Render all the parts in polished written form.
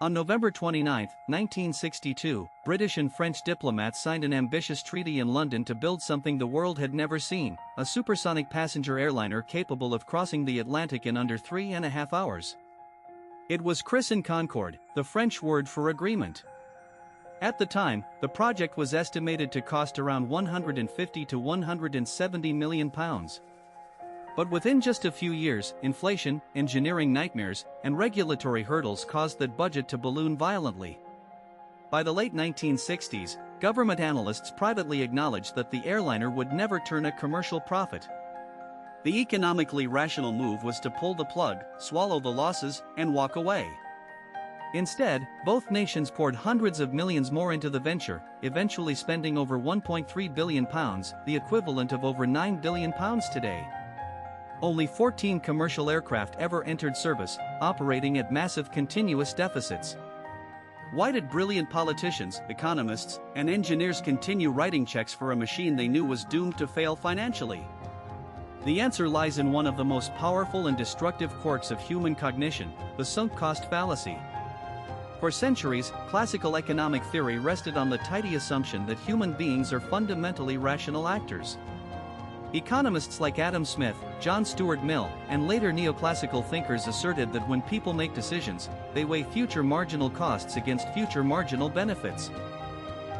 On November 29, 1962, British and French diplomats signed an ambitious treaty in London to build something the world had never seen, a supersonic passenger airliner capable of crossing the Atlantic in under 3.5 hours. It was christened Concorde, the French word for agreement. At the time, the project was estimated to cost around £150 to £170 million. But within just a few years, inflation, engineering nightmares, and regulatory hurdles caused that budget to balloon violently. By the late 1960s, government analysts privately acknowledged that the airliner would never turn a commercial profit. The economically rational move was to pull the plug, swallow the losses, and walk away. Instead, both nations poured hundreds of millions more into the venture, eventually spending over £1.3 billion, the equivalent of over £9 billion today. Only 14 commercial aircraft ever entered service, operating at massive continuous deficits. Why did brilliant politicians, economists, and engineers continue writing checks for a machine they knew was doomed to fail financially? The answer lies in one of the most powerful and destructive quirks of human cognition, the sunk cost fallacy. For centuries, classical economic theory rested on the tidy assumption that human beings are fundamentally rational actors. Economists like Adam Smith, John Stuart Mill, and later neoclassical thinkers asserted that when people make decisions, they weigh future marginal costs against future marginal benefits.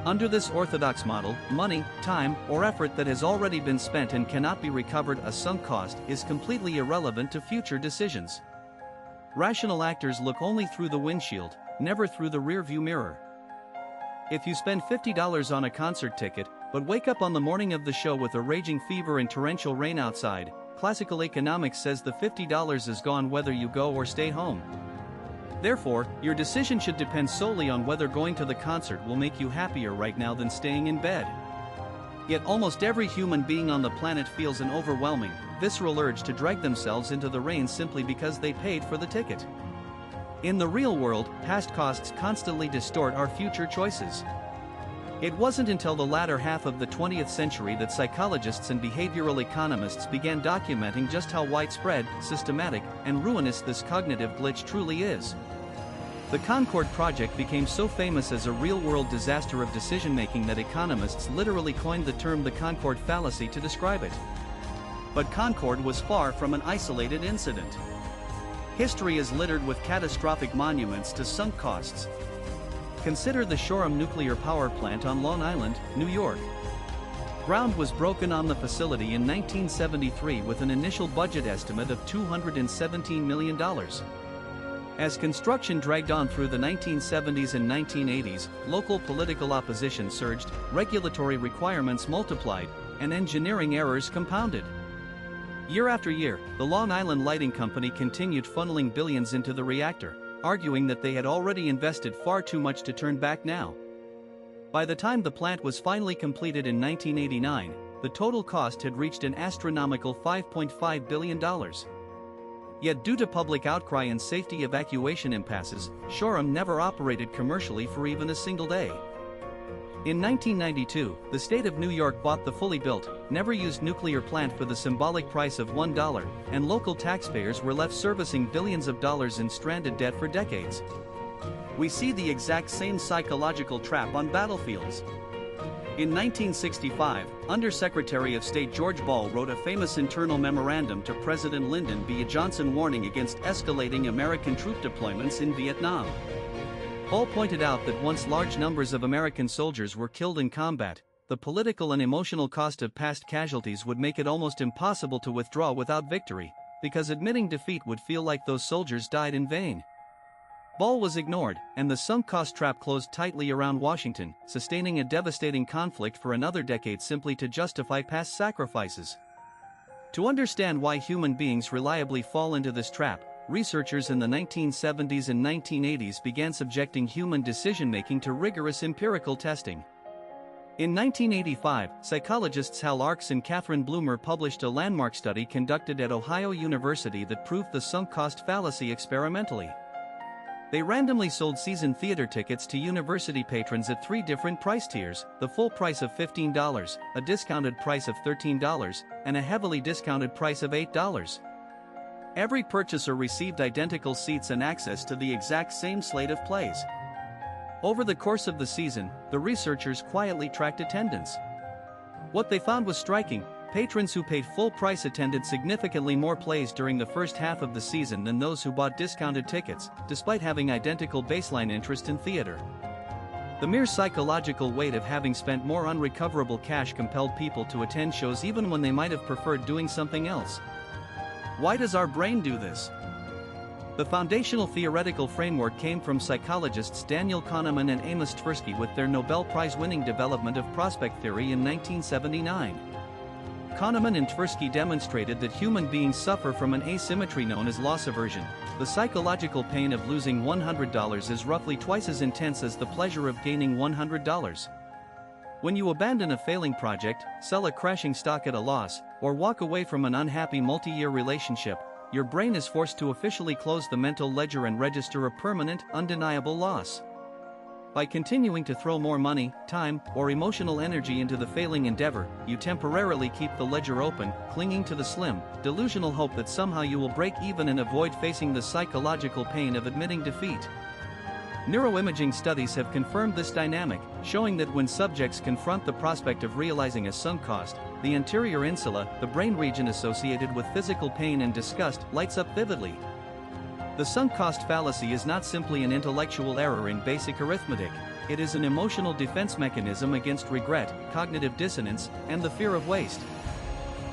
Under this orthodox model, money, time, or effort that has already been spent and cannot be recovered, a sunk cost, is completely irrelevant to future decisions. Rational actors look only through the windshield, never through the rearview mirror. If you spend $50 on a concert ticket, but wake up on the morning of the show with a raging fever and torrential rain outside, classical economics says the $50 is gone whether you go or stay home. Therefore, your decision should depend solely on whether going to the concert will make you happier right now than staying in bed. Yet almost every human being on the planet feels an overwhelming, visceral urge to drag themselves into the rain simply because they paid for the ticket. In the real world, past costs constantly distort our future choices. It wasn't until the latter half of the 20th century that psychologists and behavioral economists began documenting just how widespread, systematic, and ruinous this cognitive glitch truly is. The Concorde project became so famous as a real-world disaster of decision-making that economists literally coined the term the Concorde fallacy to describe it. But Concorde was far from an isolated incident. History is littered with catastrophic monuments to sunk costs. Consider the Shoreham nuclear power plant on Long Island, New York. Ground was broken on the facility in 1973 with an initial budget estimate of $217 million. As construction dragged on through the 1970s and 1980s, local political opposition surged, regulatory requirements multiplied, and engineering errors compounded. Year after year, the Long Island Lighting Company continued funneling billions into the reactor, arguing that they had already invested far too much to turn back now. By the time the plant was finally completed in 1989, the total cost had reached an astronomical $5.5 billion. Yet due to public outcry and safety evacuation impasses, Shoreham never operated commercially for even a single day. In 1992, the state of New York bought the fully built, never-used nuclear plant for the symbolic price of $1, and local taxpayers were left servicing billions of dollars in stranded debt for decades. We see the exact same psychological trap on battlefields. In 1965, Under-Secretary of State George Ball wrote a famous internal memorandum to President Lyndon B. Johnson warning against escalating American troop deployments in Vietnam. Ball pointed out that once large numbers of American soldiers were killed in combat, the political and emotional cost of past casualties would make it almost impossible to withdraw without victory, because admitting defeat would feel like those soldiers died in vain. Ball was ignored, and the sunk cost trap closed tightly around Washington, sustaining a devastating conflict for another decade simply to justify past sacrifices. To understand why human beings reliably fall into this trap, researchers in the 1970s and 1980s began subjecting human decision-making to rigorous empirical testing. In 1985, psychologists Hal Arks and Catherine Bloomer published a landmark study conducted at Ohio University that proved the sunk cost fallacy experimentally. They randomly sold season theater tickets to university patrons at 3 different price tiers: the full price of $15, a discounted price of $13, and a heavily discounted price of $8. Every purchaser received identical seats and access to the exact same slate of plays. Over the course of the season, the researchers quietly tracked attendance. What they found was striking. Patrons who paid full price attended significantly more plays during the first half of the season than those who bought discounted tickets, despite having identical baseline interest in theater. The mere psychological weight of having spent more unrecoverable cash compelled people to attend shows even when they might have preferred doing something else. Why does our brain do this? The foundational theoretical framework came from psychologists Daniel Kahneman and Amos Tversky with their Nobel Prize-winning development of prospect theory in 1979. Kahneman and Tversky demonstrated that human beings suffer from an asymmetry known as loss aversion. The psychological pain of losing $100 is roughly twice as intense as the pleasure of gaining $100. When you abandon a failing project, sell a crashing stock at a loss, or walk away from an unhappy multi-year relationship, your brain is forced to officially close the mental ledger and register a permanent, undeniable loss. By continuing to throw more money, time, or emotional energy into the failing endeavor, you temporarily keep the ledger open, clinging to the slim, delusional hope that somehow you will break even and avoid facing the psychological pain of admitting defeat. Neuroimaging studies have confirmed this dynamic, showing that when subjects confront the prospect of realizing a sunk cost, the anterior insula, the brain region associated with physical pain and disgust, lights up vividly. The sunk cost fallacy is not simply an intellectual error in basic arithmetic, it is an emotional defense mechanism against regret, cognitive dissonance, and the fear of waste.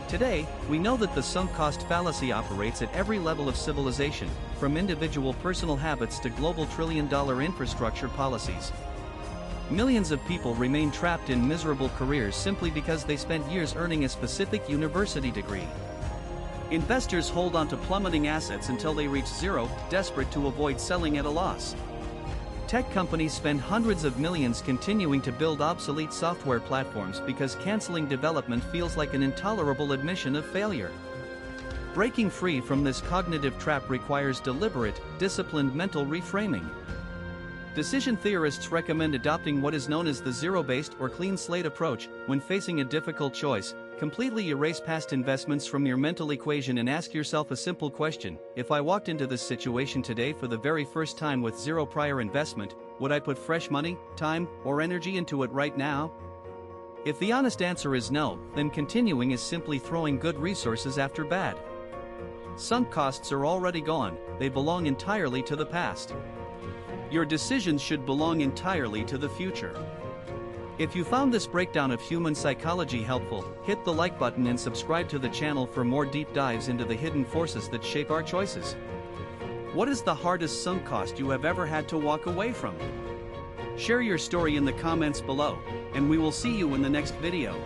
Today, we know that the sunk cost fallacy operates at every level of civilization, from individual personal habits to global trillion-dollar infrastructure policies. Millions of people remain trapped in miserable careers simply because they spent years earning a specific university degree. Investors hold on to plummeting assets until they reach zero, desperate to avoid selling at a loss. Tech companies spend hundreds of millions continuing to build obsolete software platforms because canceling development feels like an intolerable admission of failure. Breaking free from this cognitive trap requires deliberate, disciplined mental reframing. Decision theorists recommend adopting what is known as the zero-based or clean slate approach. When facing a difficult choice, completely erase past investments from your mental equation and ask yourself a simple question: if I walked into this situation today for the very first time with zero prior investment, would I put fresh money, time, or energy into it right now? If the honest answer is no, then continuing is simply throwing good resources after bad. Sunk costs are already gone, they belong entirely to the past. Your decisions should belong entirely to the future. If you found this breakdown of human psychology helpful, hit the like button and subscribe to the channel for more deep dives into the hidden forces that shape our choices. What is the hardest sunk cost you have ever had to walk away from? Share your story in the comments below, and we will see you in the next video.